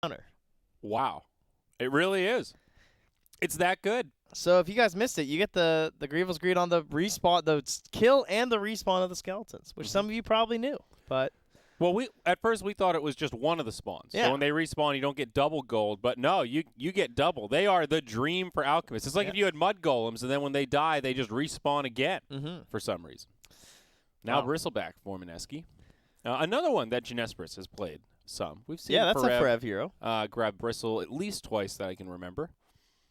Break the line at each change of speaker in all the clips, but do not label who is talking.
counter.
Wow. It really is. It's that good.
So if you guys missed it, you get the Grievous Greed on the respawn, the kill and the respawn of the skeletons, which some of you probably knew. But
Well, at first we thought it was just one of the spawns.
Yeah.
So when they respawn, you don't get double gold. But no, you get double. They are the dream for alchemists. It's like if you had mud golems, and then when they die, they just respawn again for some reason. Now Bristleback for Mineski. Another one that Jinesbrus has played some. We've seen
that's a Forev hero.
Grab Bristle at least twice that I can remember.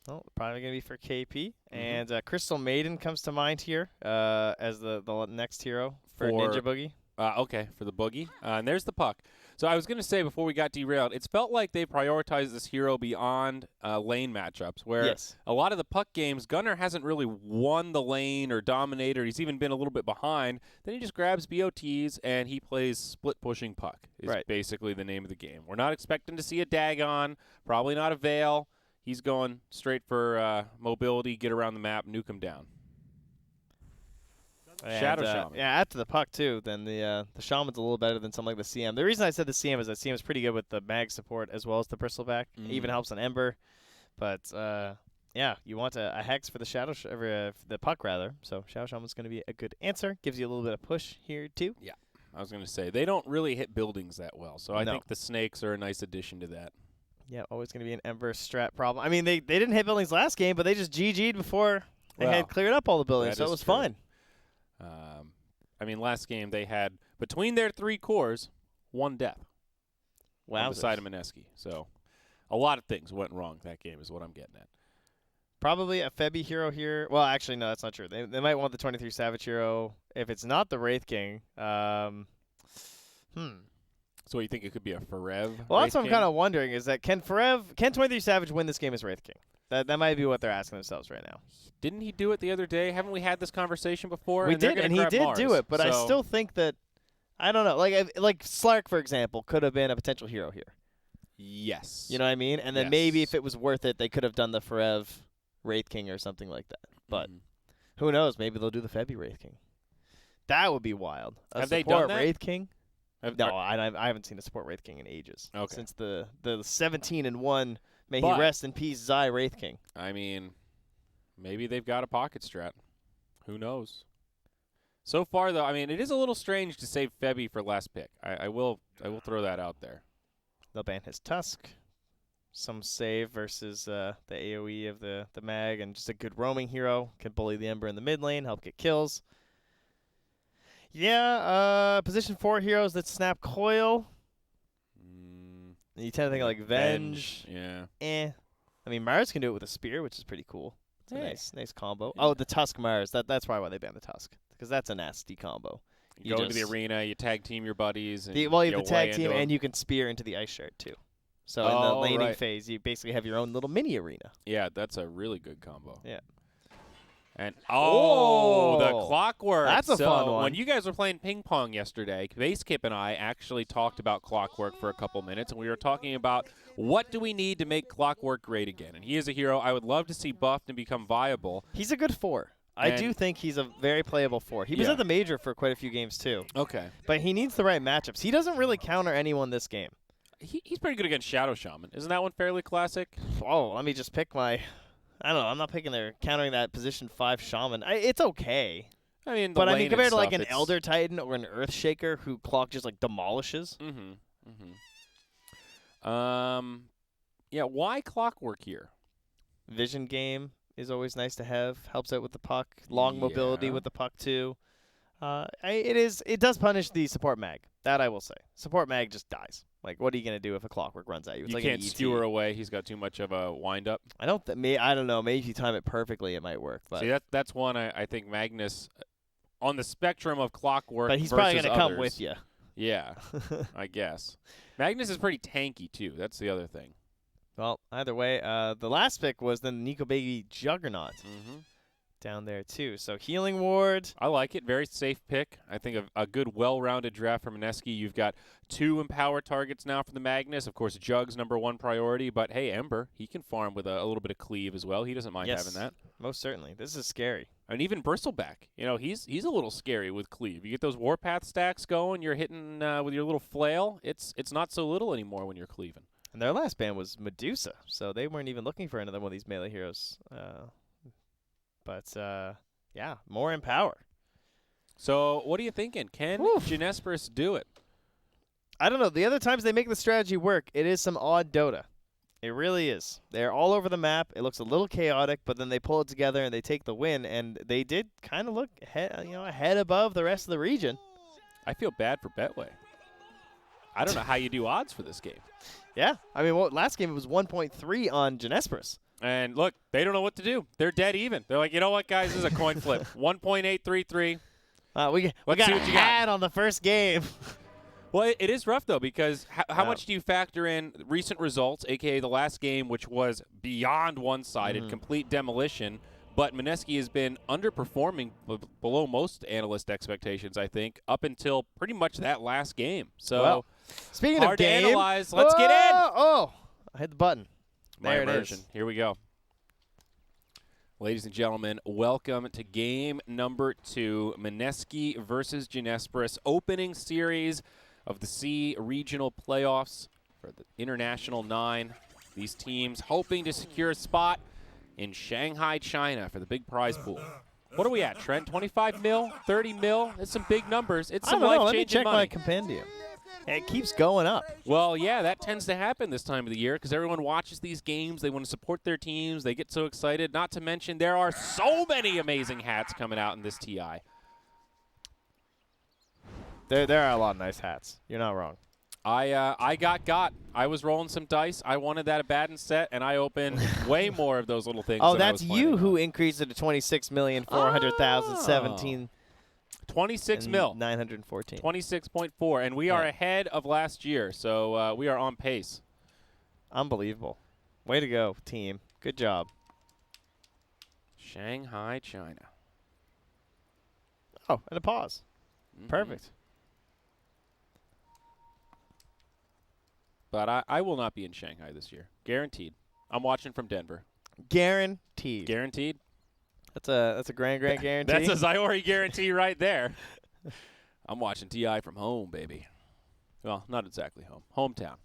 Oh, probably going to be for KP. And Crystal Maiden comes to mind here as the next hero for Ninja Boogie.
Okay, for the Boogie. And there's the puck. So I was going to say before we got derailed, it's felt like they prioritized this hero beyond lane matchups, where a lot of the puck games, Gunnar hasn't really won the lane or dominated. He's even been a little bit behind. Then he just grabs BOTs and he plays split-pushing puck is basically the name of the game. We're not expecting to see a Dagon, probably not a Veil. He's going straight for mobility, get around the map, nuke him down. Shadow Shaman.
Yeah, after the puck, too, then the Shaman's a little better than something like the CM. The reason I said the CM is that CM is pretty good with the mag support as well as the Bristleback. It even helps on Ember. But, yeah, you want a Hex for the the puck, rather. So Shadow Shaman's going to be a good answer. Gives you a little bit of push here, too.
Yeah, I was going to say, they don't really hit buildings that well. So I think the Snakes are a nice addition to that.
Yeah, always going to be an Ember strat problem. I mean, they didn't hit buildings last game, but they just GG'd before they had cleared up all the buildings, so it was fun.
I mean, last game they had, between their 3 cores, 1 death.
Wow.
Beside Mineski. So a lot of things went wrong that game is what I'm getting at.
Probably a Febby hero here. Well, actually, no, that's not true. They might want the 23 Savage hero. If it's not the Wraith King,
So you think it could be a Forev?
Well, that's what I'm kind of wondering is that can 23 Savage win this game as Wraith King? That might be what they're asking themselves right now.
Didn't he do it the other day? Haven't we had this conversation before?
We did, and he did do it, but I still think that, I don't know, like Slark, for example, could have been a potential hero here.
Yes.
You know what I mean? And then maybe if it was worth it, they could have done the Forev Wraith King or something like that. But who knows? Maybe they'll do the Febby Wraith King. That would be wild.
Have they done that?
Wraith King? No, I haven't seen a support Wraith King in ages.
Okay.
Since the 17-1, may he rest in peace, Zy Wraith King.
I mean, maybe they've got a pocket strat. Who knows? So far, though, I mean, it is a little strange to save Febby for last pick. I will throw that out there.
They'll ban his Tusk. Some save versus the AoE of the mag, and just a good roaming hero. Can bully the Ember in the mid lane, help get kills. Yeah, position 4 heroes that snap coil. You tend to think like Venge.
Yeah.
I mean, Mars can do it with a spear, which is pretty cool. It's a nice combo.
Yeah.
Oh, the Tusk Mars. That's probably why they banned the Tusk, because that's a nasty combo.
You go into the arena, you tag team your buddies. And
you have the tag team, and you can spear into the ice shard too. So in the laning phase, you basically have your own little mini arena.
Yeah, that's a really good combo.
Yeah.
And the Clockwork.
That's a fun one.
When you guys were playing ping pong yesterday, Basekip and I actually talked about Clockwork for a couple minutes, and we were talking about what do we need to make Clockwork great again. And he is a hero I would love to see buffed and become viable.
He's a good 4. I do think he's a very playable 4. He was at the major for quite a few games too.
Okay.
But he needs the right matchups. He doesn't really counter anyone this game.
He's pretty good against Shadow Shaman. Isn't that one fairly classic?
Oh, let me just pick my... I don't know. I'm not picking their countering that position 5 Shaman. It's okay.
I mean,
compared to like an Elder Titan or an Earthshaker who Clock just like demolishes.
Yeah, why Clockwork here?
Vision game is always nice to have. Helps out with the puck. Long mobility with the puck too. It does punish the support mag. That I will say. Support mag just dies. Like, what are you gonna do if a Clockwork runs at you? It's
you
like
can't skewer away. He's got too much of a wind up.
I don't know. Maybe if you time it perfectly, it might work. But
see, that's one I think Magnus on the spectrum of Clockwork.
But he's probably gonna come with you.
Yeah, I guess. Magnus is pretty tanky too. That's the other thing.
Well, either way, the last pick was the Nico Baby Juggernaut. Down there too. So Healing Ward.
I like it. Very safe pick. I think a good, well-rounded draft from Mineski. You've got 2 empower targets now for the Magnus. Of course, Jug's #1 priority, but hey, Ember, he can farm with a little bit of cleave as well. He doesn't mind having that.
Most certainly. This is scary.
And even Bristleback. You know, he's a little scary with cleave. You get those Warpath stacks going. You're hitting with your little flail. It's not so little anymore when you're cleaving.
And their last ban was Medusa, so they weren't even looking for another one of these melee heroes. Yeah, more in power.
So what are you thinking? Can Jinesbrus do it?
I don't know. The other times they make the strategy work, it is some odd Dota. It really is. They're all over the map. It looks a little chaotic, but then they pull it together and they take the win. And they did kind of look ahead above the rest of the region.
I feel bad for Betway. I don't know how you do odds for this game.
Yeah. I mean, last game it was 1.3 on Jinesbrus.
And look, they don't know what to do. They're dead even. They're like, you know what, guys? This is a coin flip. 1.833.
We got a hat on the first game.
Well, it is rough, though, because how much do you factor in recent results, a.k.a. the last game, which was beyond one-sided, complete demolition, but Mineski has been underperforming below most analyst expectations, I think, up until pretty much that last game. So,
speaking
hard
of game,
to analyze. Let's get in.
Oh, I hit the button.
There it is. Here we go. Ladies and gentlemen, welcome to game number 2, Mineski versus Jinesbrus, opening series of the C Regional Playoffs for the International 9. These teams hoping to secure a spot in Shanghai, China for the big prize pool. What are we at, Trent? 25 mil? 30 mil? It's some big numbers. It's some life-changing money.
Let me check my compendium. It keeps going up.
Well, yeah, that tends to happen this time of the year because everyone watches these games. They want to support their teams. They get so excited. Not to mention there are so many amazing hats coming out in this TI.
There are a lot of nice hats. You're not wrong.
I got. I was rolling some dice. I wanted that Abaddon set, and I opened way more of those little things.
Oh, that's you who increased it to 26,400,017.
26 mil.
914.
26.4, and we are ahead of last year, so we are on pace.
Unbelievable. Way to go, team. Good job.
Shanghai, China.
Oh, and a pause. Perfect.
But I will not be in Shanghai this year. Guaranteed. I'm watching from Denver.
Guaranteed.
Guaranteed?
That's a grand guarantee.
That's a Zyori guarantee right there. I'm watching TI from home, baby. Well, not exactly home. Hometown.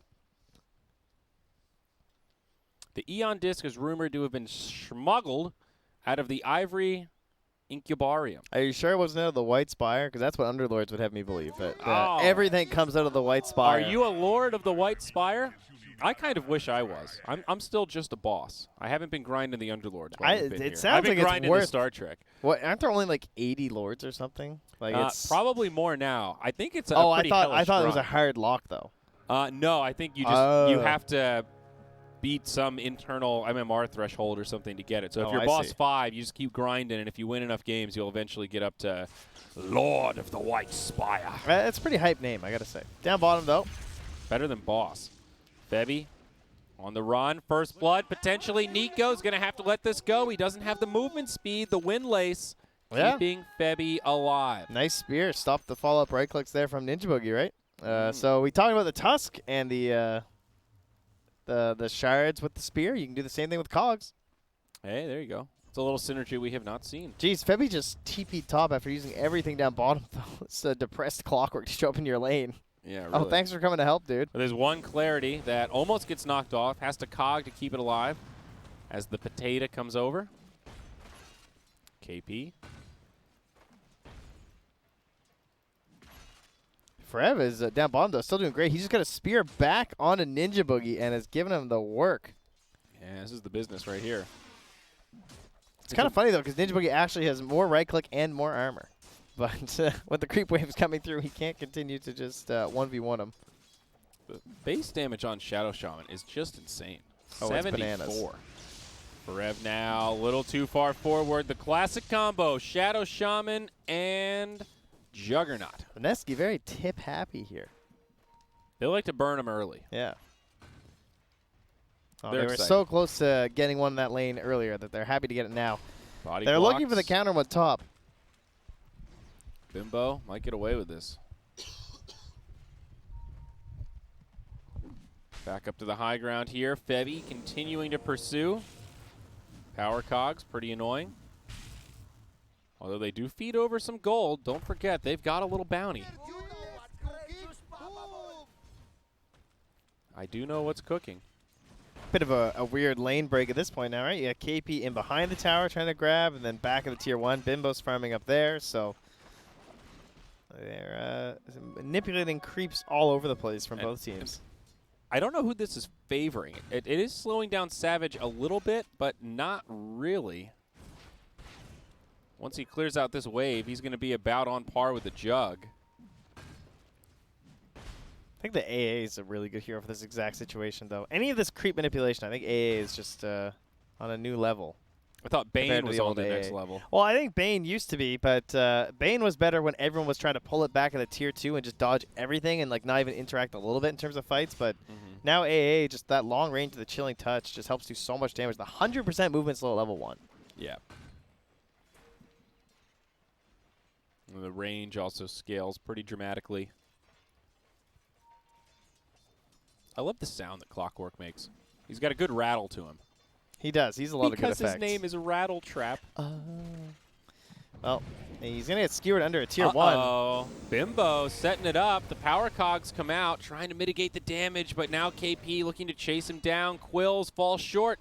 The Eon disc is rumored to have been smuggled out of the Ivory Incubarium.
Are you sure it wasn't out of the White Spire? Because that's what Underlords would have me believe. That everything comes out of the White Spire.
Are you a Lord of the White Spire? I kind of wish I was. I'm still just a boss. I haven't been grinding the Underlords.
It sounds
I've been
like
grinding
it's worth
the Star Trek.
What, aren't there only like 80 Lords or something? Like it's
probably more now. I think it's a pretty
I thought
run.
it was a hard lock though.
No, I think you just you have to beat some internal MMR threshold or something to get it. So if you're boss 5, you just keep grinding, and if you win enough games, you'll eventually get up to Lord of the White Spire.
That's a pretty hype name, I gotta say. Down bottom though.
Better than boss. Febby on the run. First blood, potentially. Nico's going to have to let this go. He doesn't have the movement speed, the windlace, keeping Febby alive.
Nice spear. Stop the follow-up right clicks there from Ninja Boogie, right? So we talked about the Tusk and the shards with the spear. You can do the same thing with Cogs.
Hey, there you go. It's a little synergy we have not seen.
Jeez, Febby just TP'd top after using everything down bottom. It's a depressed clockwork to show up in your lane.
Yeah, really.
Oh, thanks for coming to help, dude.
But there's one Clarity that almost gets knocked off. Has to Cog to keep it alive as the potato comes over. KP.
Frev is down bottom, though. Still doing great. He's just got a spear back on a Ninja Boogie and has given him the work.
Yeah, this is the business right here.
It's kind of funny, though, because Ninja Boogie actually has more right click and more armor. But with the creep waves coming through, he can't continue to just 1v1 him.
The base damage on Shadow Shaman is just insane.
Oh,
74. Forev now a little too far forward. The classic combo, Shadow Shaman and Juggernaut.
Mineski very tip happy here.
They like to burn him early.
Yeah. Oh,
They're
they were
excited.
so close to getting one in that lane earlier that they're happy to get it now.
Body
they're
blocks.
looking for the counter on top.
Bimbo might get away with this. Back up to the high ground here. Febby continuing to pursue. Power Cogs, pretty annoying. Although they do feed over some gold, don't forget, they've got a little bounty. I do know what's cooking.
Bit of a weird lane break at this point now, right? You got KP in behind the tower trying to grab, and then back of the tier 1. Bimbo's farming up there, so they're manipulating creeps all over the place from both teams.
I don't know who this is favoring. It is slowing down Savage a little bit, but not really. Once he clears out this wave, he's going to be about on par with the Jug.
I think the AA is a really good hero for this exact situation, though. Any of this creep manipulation, I think AA is just on a new level.
I thought Bane was on the next level.
Well, I think Bane used to be, but Bane was better when everyone was trying to pull it back at the tier 2 and just dodge everything and like not even interact a little bit in terms of fights. But now AA, just that long range of the chilling touch just helps do so much damage. The 100% movement slow at level 1.
Yeah. And the range also scales pretty dramatically. I love the sound that Clockwork makes. He's got a good rattle to him.
He does. He's a lot of good effects.
Because his name is Rattle Trap.
Well, he's going to get skewered under a tier 1.
Oh, Bimbo setting it up. The power cogs come out, trying to mitigate the damage, but now KP looking to chase him down. Quills falls short.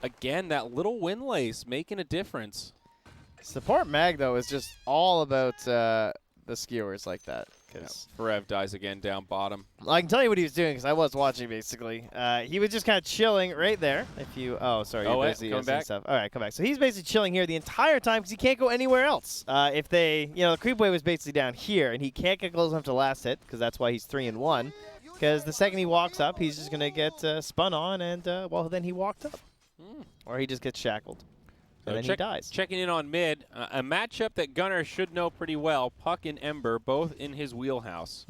Again, that little Windlace making a difference.
Support Mag, though, is just all about the skewers like that.
Because Forev dies again down bottom.
I can tell you what he was doing because I was watching, basically. He was just kind of chilling right there. If you, oh, sorry, you're busy
come back.
Stuff. All right, come back. So he's basically chilling here the entire time because he can't go anywhere else. If they, the creep wave was basically down here, and he can't get close enough to last hit because that's why he's 3-1. Because the second he walks up, he's just gonna get spun on, and well, then he walked up, or he just gets shackled. And then he dies.
Checking in on mid, a matchup that Gunnar should know pretty well. Puck and Ember, both in his wheelhouse.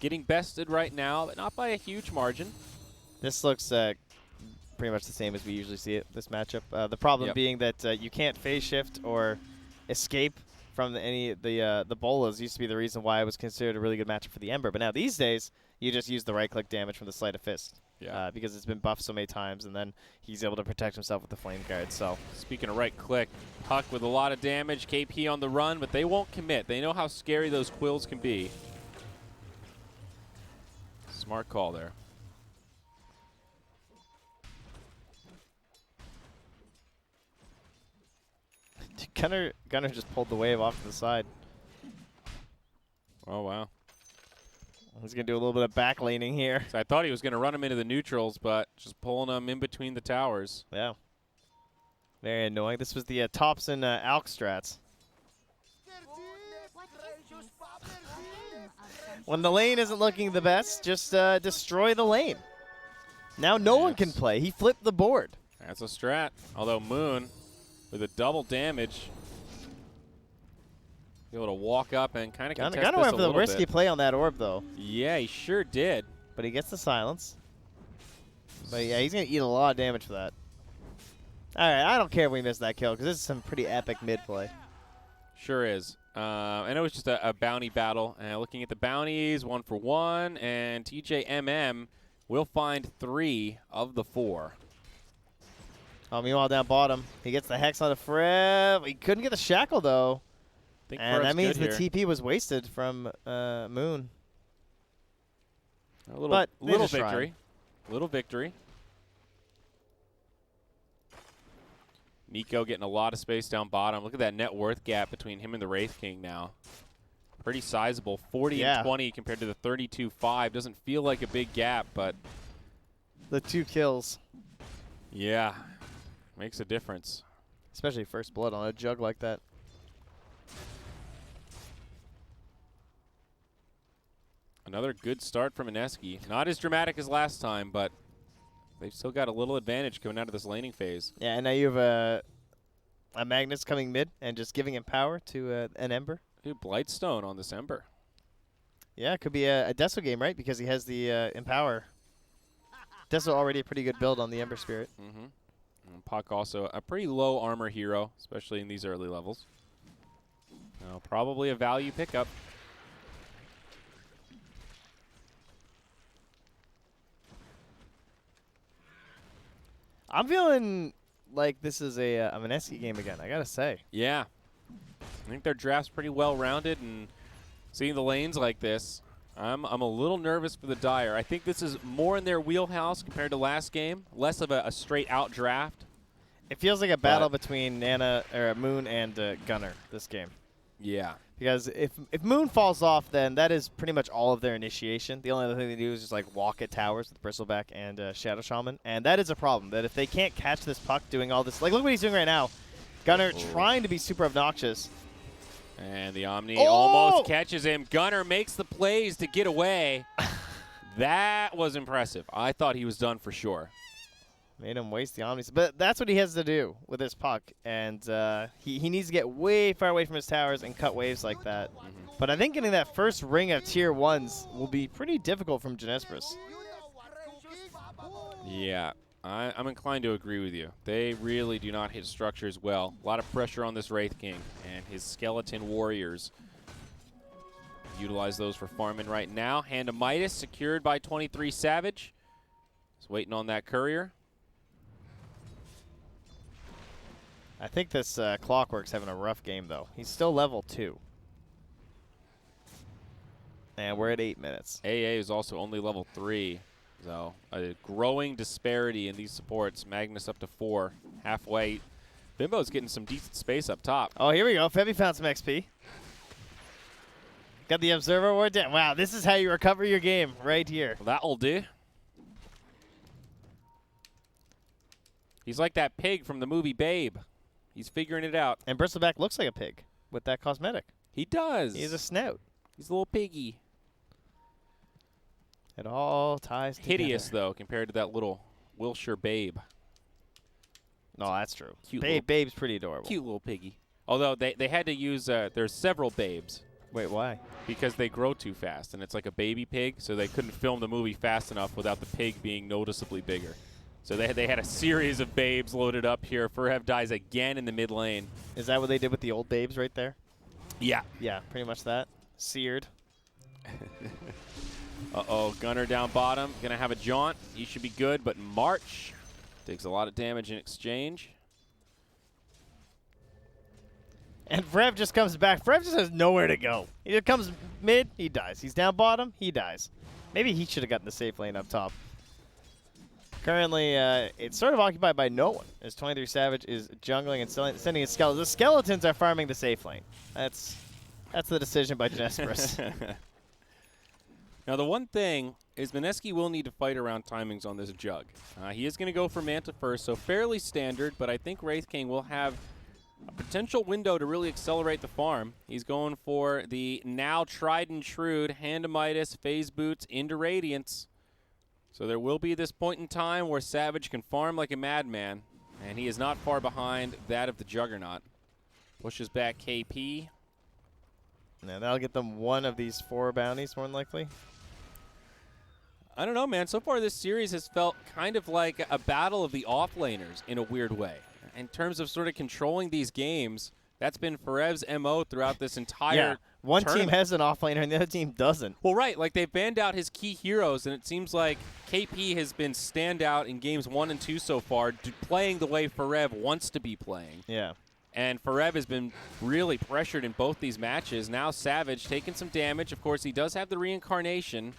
Getting bested right now, but not by a huge margin.
This looks pretty much the same as we usually see it, this matchup. The problem being that you can't phase shift or escape from any of the bolas. Used to be the reason why it was considered a really good matchup for the Ember. But now these days, you just use the right-click damage from the Sleight of Fist. Because it's been buffed so many times, and then he's able to protect himself with the Flame Guard. So,
speaking of right-click, Puck with a lot of damage, KP on the run, but they won't commit. They know how scary those quills can be. Smart call there.
Gunnar just pulled the wave off to the side.
Oh, wow.
He's going to do a little bit of back laning here.
So I thought he was going to run him into the neutrals, but just pulling them in between the towers.
Yeah. Very annoying. This was the Thompson Alk strats. When the lane isn't looking the best, just destroy the lane. Now no one can play. He flipped the board.
That's a strat. Although Moon, with a double damage, be able to walk up and kind of contest this a little bit.
Gunnar went for the risky play on that orb, though.
Yeah, he sure did.
But he gets the silence. But yeah, he's going to eat a lot of damage for that. All right, I don't care if we missed that kill, because this is some pretty epic mid play.
Sure is. I know it's just a bounty battle. Looking at the bounties, 1 for 1, and TJMM will find 3 of the 4.
Meanwhile, down bottom, he gets the Hex on a Forev. He couldn't get the Shackle, though. And that means the TP was wasted from Moon.
A little victory. Little victory. Nico getting a lot of space down bottom. Look at that net worth gap between him and the Wraith King now. Pretty sizable. 40 and 20 compared to the 32-5. Doesn't feel like a big gap, but
the 2 kills.
Yeah. Makes a difference.
Especially first blood on a Jug like that.
Another good start from Mineski. Not as dramatic as last time, but they've still got a little advantage coming out of this laning phase.
Yeah, and now you have a Magnus coming mid and just giving him power to an Ember.
Dude, Blightstone on this Ember.
Yeah, it could be a Deso game, right? Because he has the Empower. Deso already a pretty good build on the Ember Spirit.
And Puck also a pretty low armor hero, especially in these early levels. Probably a value pickup.
I'm feeling like this is a Mineski game again, I gotta say.
Yeah. I think their draft's pretty well-rounded, and seeing the lanes like this, I'm a little nervous for the Dire. I think this is more in their wheelhouse compared to last game. Less of a straight-out draft.
It feels like a battle between Moon and Gunnar this game.
Yeah.
Because if Moon falls off, then that is pretty much all of their initiation. The only other thing they do is just like walk at towers with Bristleback and Shadow Shaman. And that is a problem, that if they can't catch this puck doing all this, like look what he's doing right now. Gunnar trying to be super obnoxious.
And the Omni almost catches him. Gunnar makes the plays to get away. That was impressive. I thought he was done for sure.
Made him waste the Omnis. But that's what he has to do with his puck. And he needs to get way far away from his towers and cut waves like that. But I think getting that first ring of tier 1s will be pretty difficult from Jinesbrus.
Yeah, I'm inclined to agree with you. They really do not hit structures well. A lot of pressure on this Wraith King and his skeleton warriors. Utilize those for farming right now. Hand of Midas secured by 23 Savage. Just waiting on that courier.
I think this Clockwork's having a rough game, though. He's still level 2. And we're at 8 minutes.
AA is also only level 3. So a growing disparity in these supports. Magnus up to 4. Halfway. Bimbo's getting some decent space up top.
Oh, here we go. Febby found some XP. Got the Observer Ward down. Wow, this is how you recover your game right here.
Well, that'll do. He's like that pig from the movie Babe. He's figuring it out.
And Bristleback looks like a pig with that cosmetic.
He does.
He has a snout.
He's a little piggy.
It all ties together.
Hideous, though, compared to that little Wilshire Babe.
No, that's true.
Cute
Babe's pretty adorable.
Cute little piggy. Although they had to use, there's several Babes.
Wait, why?
Because they grow too fast, and it's like a baby pig, so they couldn't film the movie fast enough without the pig being noticeably bigger. So they had a series of Babes loaded up here. Furhev dies again in the mid lane.
Is that what they did with the old Babes right there?
Yeah.
Yeah, pretty much that. Seared.
Uh-oh, Gunnar down bottom. Going to have a jaunt. He should be good, but March takes a lot of damage in exchange.
And Frev just comes back. Frev just has nowhere to go. He just comes mid, he dies. He's down bottom, he dies. Maybe he should have gotten the safe lane up top. Currently, it's sort of occupied by no one, as 23 Savage is jungling and sending his skeletons. The skeletons are farming the safe lane. That's the decision by Jinesbrus.
Now, the one thing is Mineski will need to fight around timings on this jug. He is going to go for Manta first, so fairly standard, but I think Wraith King will have a potential window to really accelerate the farm. He's going for the now tried and true Hand of Midas, Phase Boots into Radiance. So there will be this point in time where Savage can farm like a madman, and he is not far behind that of the Juggernaut. Pushes back KP.
Now that'll get them one of these 4 bounties, more than likely.
I don't know, man. So far this series has felt kind of like a battle of the offlaners in a weird way. In terms of sort of controlling these games, that's been Ferev's MO throughout this entire
One
tournament.
team has an offlaner and the other team doesn't.
Well, right. Like, they've banned out his key heroes, and it seems like KP has been standout in games 1 and 2 so far, playing the way Ferev wants to be playing.
Yeah.
And Ferev has been really pressured in both these matches. Now Savage taking some damage. Of course, he does have the reincarnation.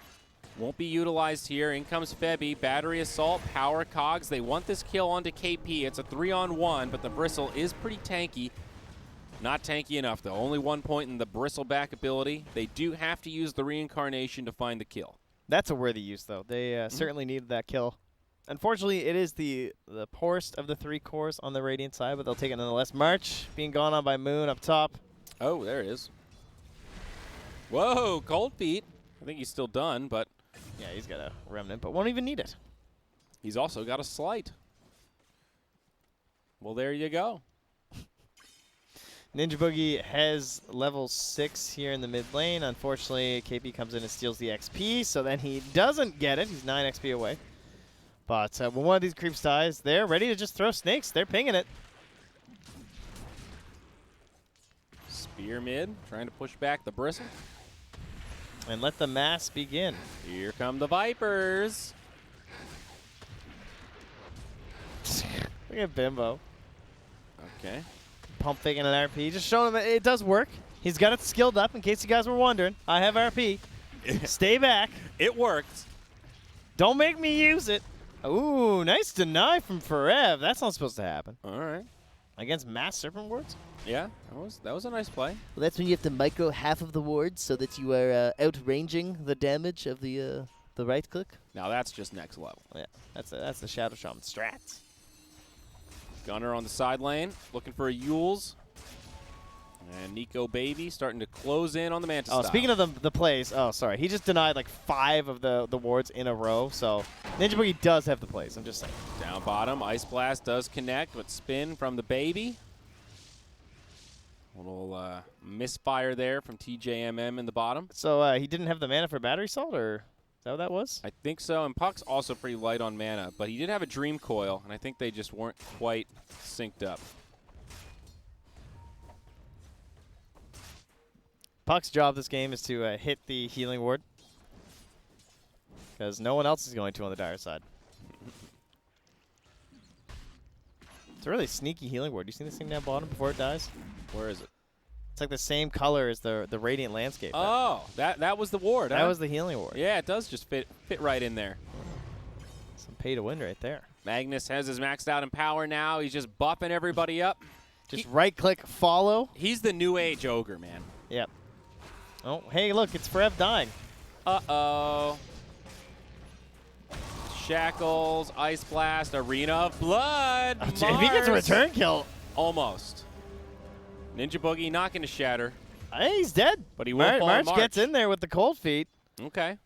Won't be utilized here. In comes Febby. Battery Assault, Power Cogs. They want this kill onto KP. It's a 3-on-1, but the Bristle is pretty tanky. Not tanky enough, though. Only 1 point in the Bristleback ability. They do have to use the reincarnation to find the kill.
That's a worthy use, though. They certainly needed that kill. Unfortunately, it is the poorest of the 3 cores on the Radiant side, but they'll take it nonetheless. March being gone on by Moon up top.
Oh, there it is. Whoa, Cold Feet. I think he's still done, but...
Yeah, he's got a remnant, but won't even need it.
He's also got a slight. Well, there you go.
Ninja Boogie has level 6 here in the mid lane. Unfortunately, KP comes in and steals the XP, so then he doesn't get it. He's 9 XP away. But when one of these creeps dies, they're ready to just throw snakes. They're pinging it.
Spear mid, trying to push back the Bristle.
And let the mass begin.
Here come the Vipers.
Look at Bimbo.
Okay.
Pump faking an RP. Just showing him that it does work. He's got it skilled up, in case you guys were wondering. I have RP. Stay back.
It worked.
Don't make me use it. Ooh, nice deny from Forev. That's not supposed to happen.
All right.
Against Mass Serpent Wards?
Yeah, that was a nice play.
Well, that's when you have to micro half of the wards so that you are outranging the damage of the right click.
Now that's just next level.
Yeah, that's the Shadow Shaman strats.
Gunner on the side lane, looking for a Yules. And Nico Baby starting to close in on the Manta style.
Speaking of the plays, sorry. He just denied like 5 of the wards in a row, so Ninja Boogie does have the plays, I'm just saying.
Down bottom, Ice Blast does connect, but spin from the Baby. Little misfire there from TJMM in the bottom.
So he didn't have the mana for Battery Salt, or is that what that was?
I think so, and Puck's also pretty light on mana, but he did have a Dream Coil, and I think they just weren't quite synced up.
Puck's job this game is to hit the healing ward, because no one else is going to on the dire side. It's a really sneaky healing ward. You seen this thing down bottom before it dies?
Where is it?
It's like the same color as the Radiant Landscape.
Oh, that was the ward.
That was the healing ward.
Yeah, it does just fit right in there.
Some pay to win right there.
Magnus has his maxed out in power now. He's just buffing everybody up.
Just right-click, follow.
He's the new age ogre, man.
Yep. Oh, hey, look, it's Forev dying.
Uh-oh. Shackles, Ice Blast, Arena of Blood.
Oh, if he gets a return kill.
Almost. Ninja Boogie not going to shatter.
Hey, he's dead.
But he will fall on
March gets in there with the cold feet.
Okay.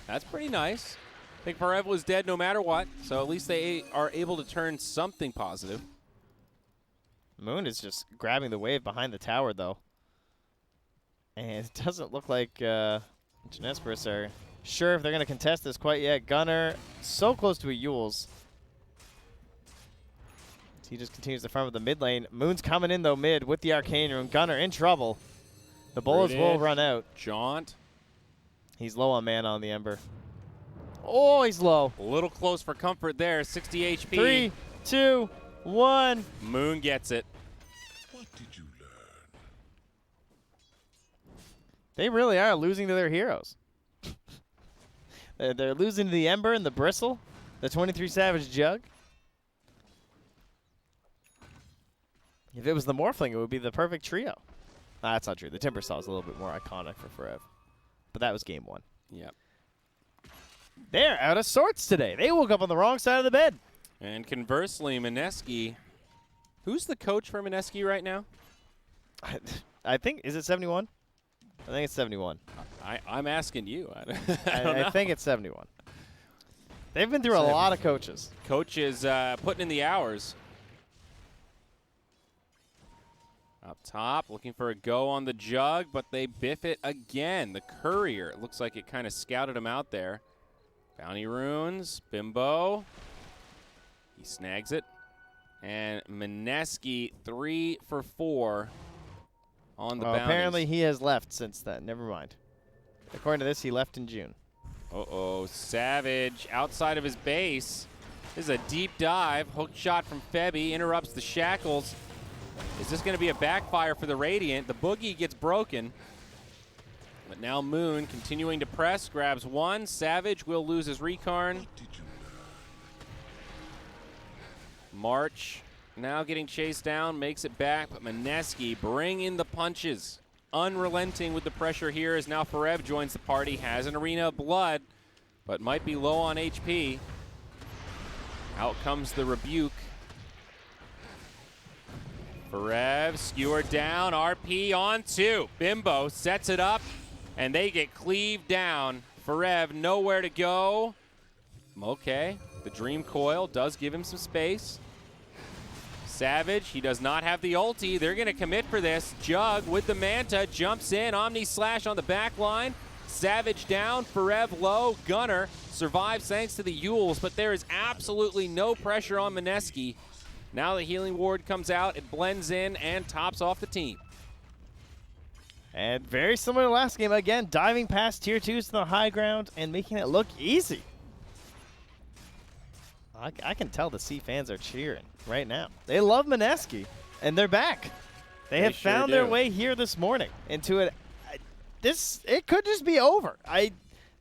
That's pretty nice. I think Forev was dead no matter what, so at least they are able to turn something positive.
Moon is just grabbing the wave behind the tower, though. And it doesn't look like Jinesbrus are sure if they're going to contest this quite yet. Gunner so close to a Yules. He just continues to farm with the mid lane. Moon's coming in, though, mid with the Arcane Rune. Gunner in trouble. The bullets will run out.
Jaunt.
He's low on mana on the Ember. Oh, he's low.
A little close for comfort there. 60 HP.
3, 2, 1.
Moon gets it.
What did you learn?
They really are losing to their heroes. They're losing to the Ember and the Bristle, the 23 Savage Jug. If it was the Morphling, it would be the perfect trio. Nah, that's not true. The Timbersaw is a little bit more iconic for Forev. But that was game 1.
Yep.
They're out of sorts today. They woke up on the wrong side of the bed.
And conversely, Mineski. Who's the coach for Mineski right now?
I think, is it 71? I think it's 71.
I'm asking you.
I think it's 71. They've been through a lot of coaches.
Coach is putting in the hours. Up top, looking for a go on the Jug, but they biff it again. The Courier, it looks like it kind of scouted him out there. Bounty Runes, Bimbo. He snags it. And Mineski, 3 for 4 on the bounties.
Apparently he has left since then. Never mind. According to this, he left in June.
Uh-oh, Savage outside of his base. This is a deep dive. Hook shot from Febby, interrupts the shackles. Is this going to be a backfire for the Radiant? The Boogie gets broken. But now Moon continuing to press, grabs one. Savage will lose his Recarn. March now getting chased down, makes it back, but Mineski bringing the punches. Unrelenting with the pressure here as now Forev joins the party, has an Arena of Blood, but might be low on HP. Out comes the Rebuke. Forev, skewered down, RP on 2. Bimbo sets it up, and they get cleaved down. Forev nowhere to go. Okay, the Dream Coil does give him some space. Savage, he does not have the ulti. They're going to commit for this. Jug with the Manta, jumps in. Omni Slash on the back line. Savage down, Forev low. Gunner survives thanks to the Yules, but there is absolutely no pressure on Mineski. Now the Healing Ward comes out, it blends in and tops off the team.
And very similar to last game, again, diving past tier 2s to the high ground and making it look easy. I can tell the C fans are cheering right now. They love Mineski, and they're back. They have
sure
found
do.
their way here this morning into it could just be over.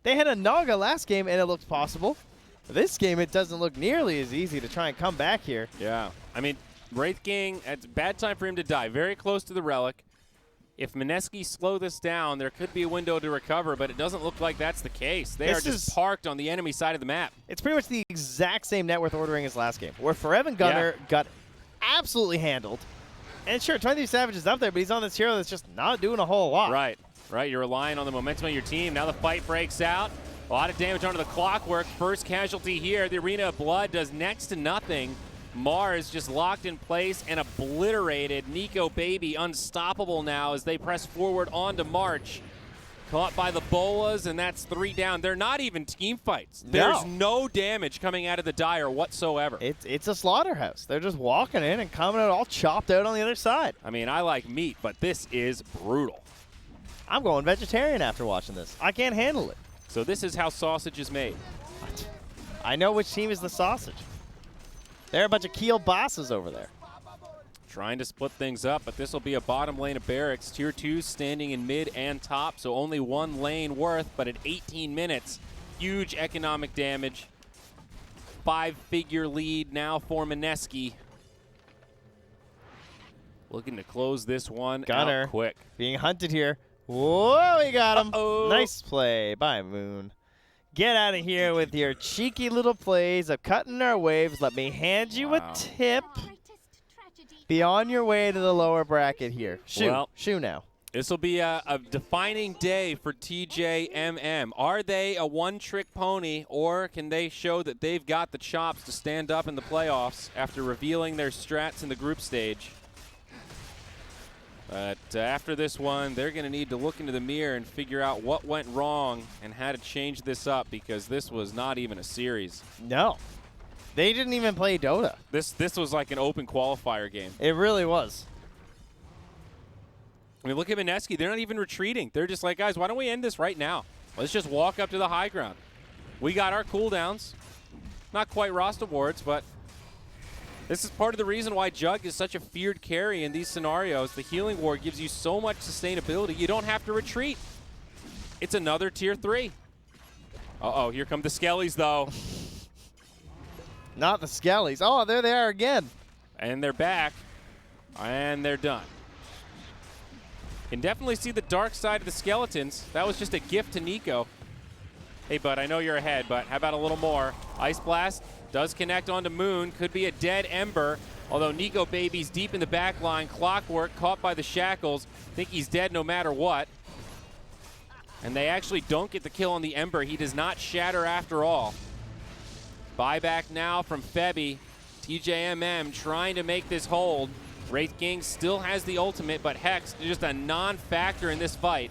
They had a Naga last game, and it looked possible. This game, it doesn't look nearly as easy to try and come back here.
Yeah. I mean, Wraith King, it's a bad time for him to die. Very close to the Relic. If Mineski slow this down, there could be a window to recover, but it doesn't look like that's the case. They are just parked on the enemy side of the map.
It's pretty much the exact same net worth ordering as last game, where Forever Gunner got absolutely handled. And sure, 23 Savage is up there, but he's on this hero that's just not doing a whole lot.
Right. You're relying on the momentum of your team. Now the fight breaks out. A lot of damage onto the Clockwork. First casualty here. The Arena of Blood does next to nothing. Mars just locked in place and obliterated. Nico Baby unstoppable now as they press forward onto March. Caught by the Bolas, and that's 3 down. They're not even team fights. There's no damage coming out of the Dire whatsoever.
It's a slaughterhouse. They're just walking in and coming out all chopped out on the other side.
I mean, I like meat, but this is brutal.
I'm going vegetarian after watching this. I can't handle it.
So this is how sausage is made.
I know which team is the sausage. There are a bunch of Keel bosses over there.
Trying to split things up, but this will be a bottom lane of barracks. Tier 2 standing in mid and top, so only 1 lane worth, but at 18 minutes, huge economic damage. 5-figure lead now for Mineski. Looking to close this one
Gunner
out quick.
Being hunted here. Whoa, we got him.
Uh-oh.
Nice play by Moon. Get out of here with your cheeky little plays of cutting our waves. Let me hand you a tip. Be on your way to the lower bracket here. Shoo now.
This will be a defining day for TJMM. Are they a one-trick pony, or can they show that they've got the chops to stand up in the playoffs after revealing their strats in the group stage? But after this one, they're going to need to look into the mirror and figure out what went wrong and how to change this up, because this was not even a series.
No. They didn't even play Dota.
This was like an open qualifier game.
It really was.
I mean, look at Mineski. They're not even retreating. They're just like, guys, why don't we end this right now? Let's just walk up to the high ground. We got our cooldowns. Not quite roster wards, but this is part of the reason why Jug is such a feared carry in these scenarios. The healing ward gives you so much sustainability. You don't have to retreat. It's another tier 3. Uh-oh, here come the Skellies, though.
Not the Skellies. Oh, there they are again.
And they're back. And they're done. Can definitely see the dark side of the skeletons. That was just a gift to Nico. Hey, bud, I know you're ahead, but how about a little more? Ice Blast does connect onto Moon. Could be a dead Ember. Although Nico Baby's deep in the back line. Clockwork caught by the shackles. Think he's dead no matter what. And they actually don't get the kill on the Ember. He does not shatter after all. Buyback now from Febby. TJMM trying to make this hold. Wraith King still has the ultimate, but Hex just a non-factor in this fight.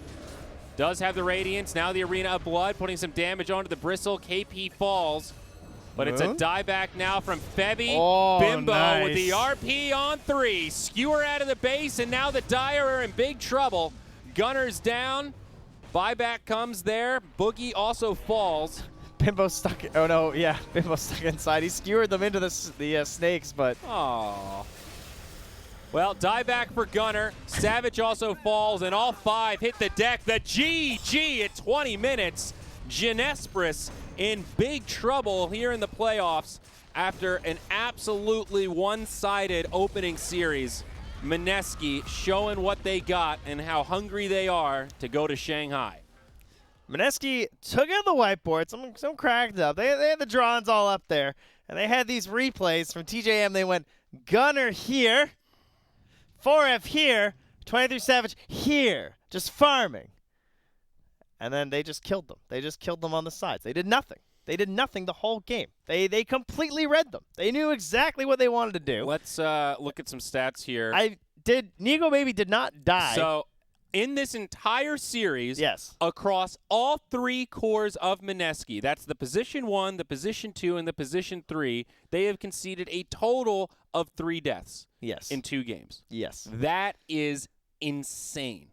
Does have the Radiance. Now the Arena of Blood, putting some damage onto the Bristle. KP falls. But it's a dieback now from Febby.
Oh,
Bimbo
nice.
with the RP on 3. Skewer out of the base, and now the Dire are in big trouble. Gunner's down. Buyback comes there. Boogie also falls.
Bimbo's stuck. Oh, no. Yeah, Bimbo's stuck inside. He skewered them into the snakes, but.
Aww. Well, dieback for Gunner. Savage also falls, and all 5 hit the deck. The GG at 20 minutes. Jinesbrus in big trouble here in the playoffs after an absolutely one-sided opening series. Mineski showing what they got and how hungry they are to go to Shanghai.
Mineski took out the whiteboard. Some cracked up. They had the drawings all up there, and they had these replays from TJM. They went Gunner here, 4F here, 23 Savage here, just farming. And then they just killed them. They just killed them on the sides. They did nothing. They did nothing the whole game. They completely read them. They knew exactly what they wanted to do.
Let's look at some stats here.
Nico Baby did not die.
So in this entire series,
yes,
across all 3 cores of Mineski, that's the position 1, the position 2, and the position 3, they have conceded a total of 3 deaths.
Yes.
In 2 games.
Yes.
That is insane.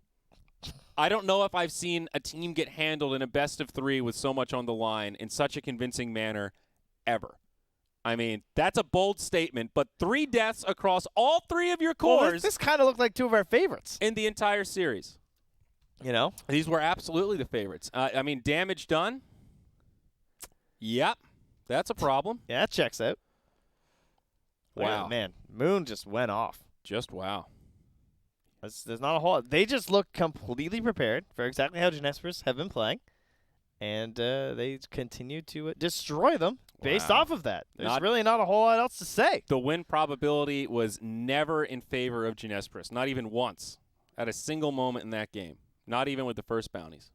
I don't know if I've seen a team get handled in a best of 3 with so much on the line in such a convincing manner ever. I mean, that's a bold statement, but 3 deaths across all 3 of your cores.
Well, this kind of looked like 2 of our favorites
in the entire series.
You know?
These were absolutely the favorites. I mean, damage done. Yep. That's a problem.
Yeah, that checks out.
Wow.
Man, Moon just went off.
Just wow.
There's not a whole lot. They just look completely prepared for exactly how Jinesbrus have been playing. And they continue to destroy them based off of that. There's really not a whole lot else to say.
The win probability was never in favor of Jinesbrus, not even once, at a single moment in that game. Not even with the first bounties.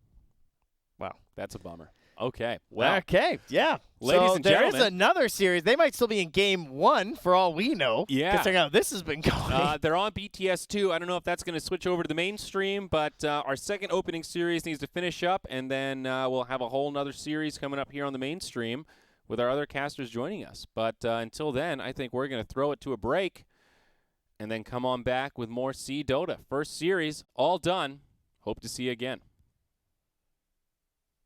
Wow.
That's a bummer. Okay. Well.
Okay. Yeah.
Ladies
so
and
there
gentlemen.
is another series. They might still be in game 1 for all we know.
Yeah.
Considering how this has been going.
They're on BTS 2. I don't know if that's going to switch over to the mainstream, but our second opening series needs to finish up, and then we'll have a whole nother series coming up here on the mainstream with our other casters joining us. But until then, I think we're going to throw it to a break and then come on back with more C Dota. First series, all done. Hope to see you again.